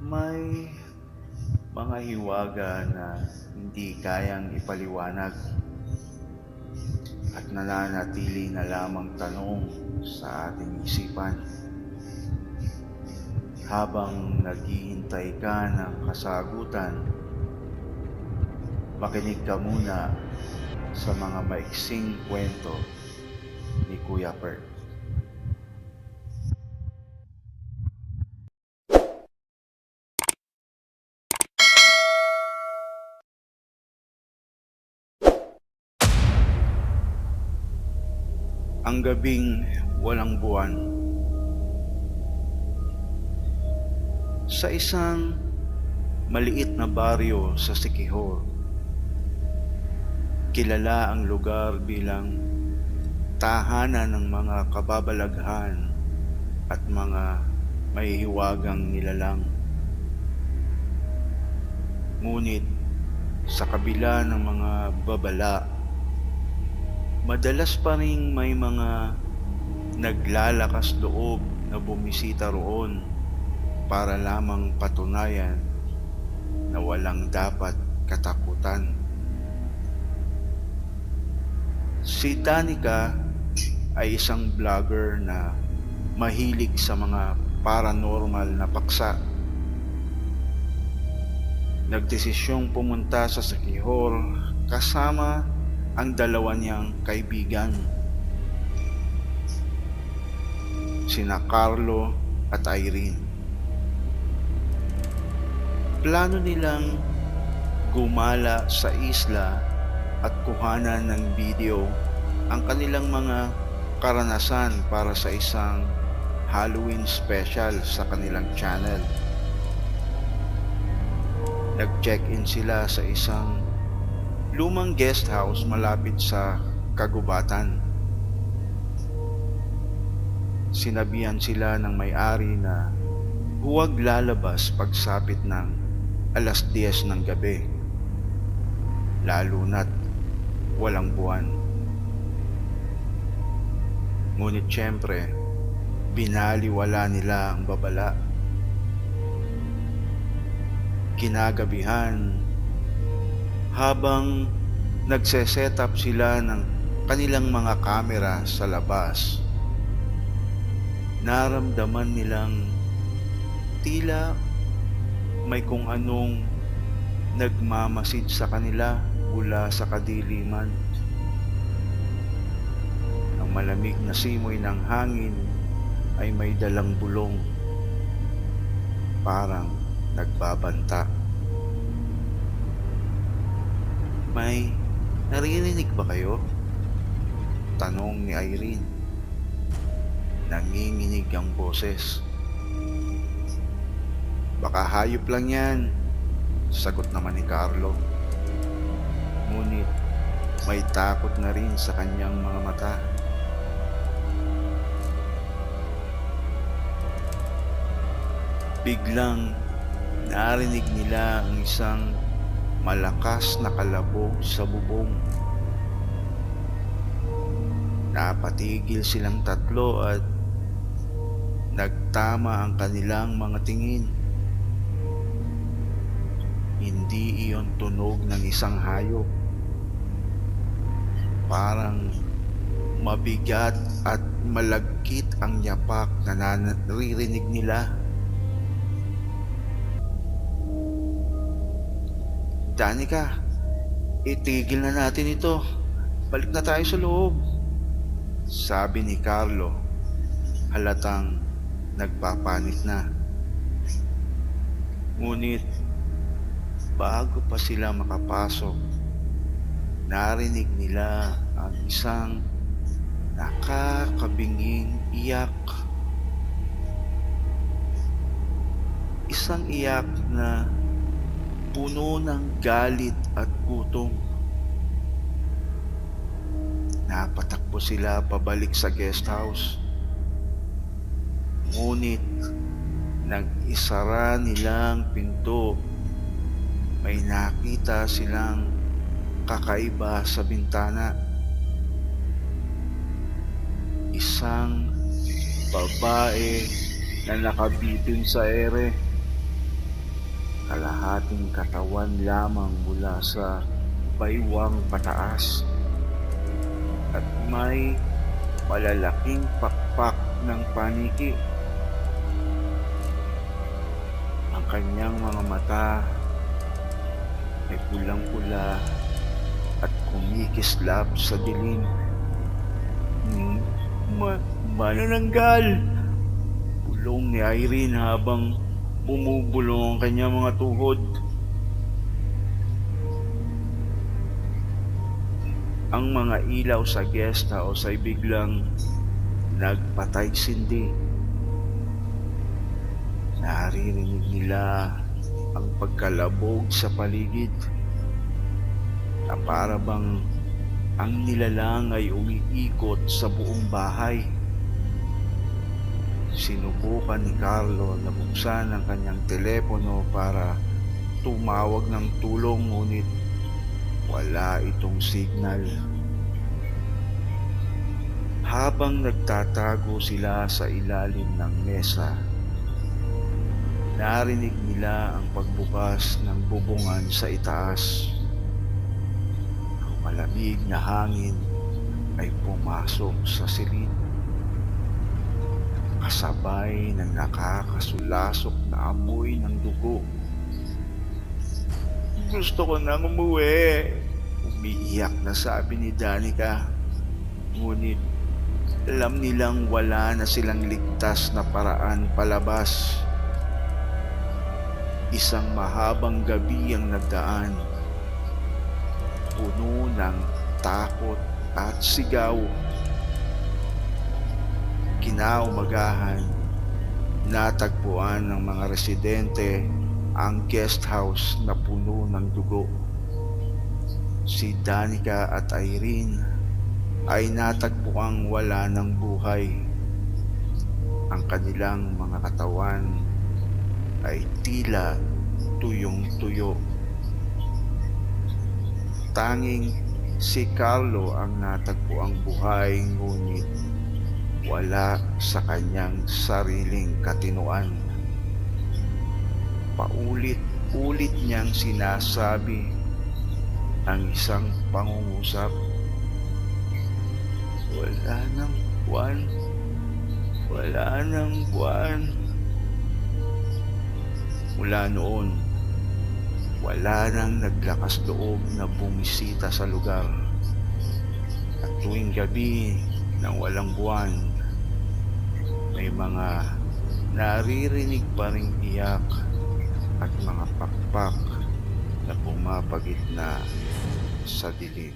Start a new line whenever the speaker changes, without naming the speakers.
May mga hiwaga na hindi kayang ipaliwanag at nananatili na lamang tanong sa ating isipan. Habang naghihintay ka ng kasagutan, makinig ka muna sa mga maiksing kwento ni Kuya Bert. Ang gabing walang buwan. Sa isang maliit na baryo sa Siquijor, kilala ang lugar bilang tahanan ng mga kababalaghan at mga mahihiwagang nilalang. Ngunit sa kabila ng mga babala, madalas pa ring may mga naglalakas loob na bumisita roon para lamang patunayan na walang dapat katakutan. Si Danica ay isang vlogger na mahilig sa mga paranormal na paksa. Nagdesisyong pumunta sa Siquijor kasama ang dalawa niyang kaibigan, sina Carlo at Irene. Plano nilang gumala sa isla at kuhanan ng video ang kanilang mga karanasan para sa isang Halloween special sa kanilang channel. Nag-check-in sila sa isang lumang guest house malapit sa kagubatan. Sinabihan sila ng may-ari na huwag lalabas pagsapit ng 10:00 ng gabi, lalo na't walang buwan. Ngunit syempre, binaliwala nila ang babala. Kinagabihan, habang nagse-set up sila ng kanilang mga kamera sa labas, naramdaman nilang tila may kung anong nagmamasid sa kanila mula sa kadiliman. Ang malamig na simoy ng hangin ay may dalang bulong, parang nagbabanta. May naririnig ba kayo? Tanong ni Irene. Nanginginig ang boses. Baka hayop lang yan, sagot naman ni Carlo. Ngunit may takot na rin sa kanyang mga mata. Biglang narinig nila ang isang malakas na kalabog sa bubong. Napatigil silang tatlo at nagtama ang kanilang mga tingin. Hindi iyon tunog ng isang hayop. Parang mabigat at malagkit ang yapak na naririnig nila. Danica, itigil na natin ito. Balik na tayo sa loob, sabi ni Carlo, halatang nagpapanik na. Ngunit bago pa sila makapasok, narinig nila ang isang nakakabinging iyak. Isang iyak na puno ng galit at gutom. Napatakbo sila pabalik sa guest house. Ngunit nang isara nilang pinto, may nakita silang kakaiba sa bintana. Isang babae na nakabitin sa ere. kalahating katawan lamang mula sa baywang pataas at may malalaking pakpak ng paniki. Ang kanyang mga mata ay pulang-pula at kumikislap sa dilim. Hmm, manananggal! Bulong ni Irene habang bumubulong ang kanyang mga tuhod. Ang mga ilaw sa guest house ay biglang nagpatay-sindi. Naririnig nila ang pagkalabog sa paligid na para bang ang nilalang ay umiikot sa buong bahay. Sinubukan ni Carlo na buksan ang kanyang telepono para tumawag ng tulong, ngunit wala itong signal. Habang nagtatago sila sa ilalim ng mesa, narinig nila ang pagbukas ng bubungan sa itaas. Ang malamig na hangin ay pumasok sa silid, kasabay ng nakakasulasok na amoy ng dugo. Gusto ko nang umuwi, umiiyak na sabi ni Danica. Ngunit alam nilang wala na silang ligtas na paraan palabas. Isang mahabang gabi ang nagdaan, puno ng takot at sigaw. Kinaumagahan, natagpuan ng mga residente ang guest house na puno ng dugo. Si Danica at Irene ay natagpuang wala ng buhay. Ang kanilang mga katawan ay tila tuyong-tuyo. Tanging si Carlo ang natagpuang buhay, ngunit wala sa kanyang sariling katinuan. Paulit-ulit niyang sinasabi ang isang pangungusap. Wala nang buwan, wala nang buwan. Mula noon, wala nang naglakas loob na bumisita sa lugar. At tuwing gabi nang walang buwan, may mga naririnig pa ring iyak at mga pakpak na pumapagitna sa dilim.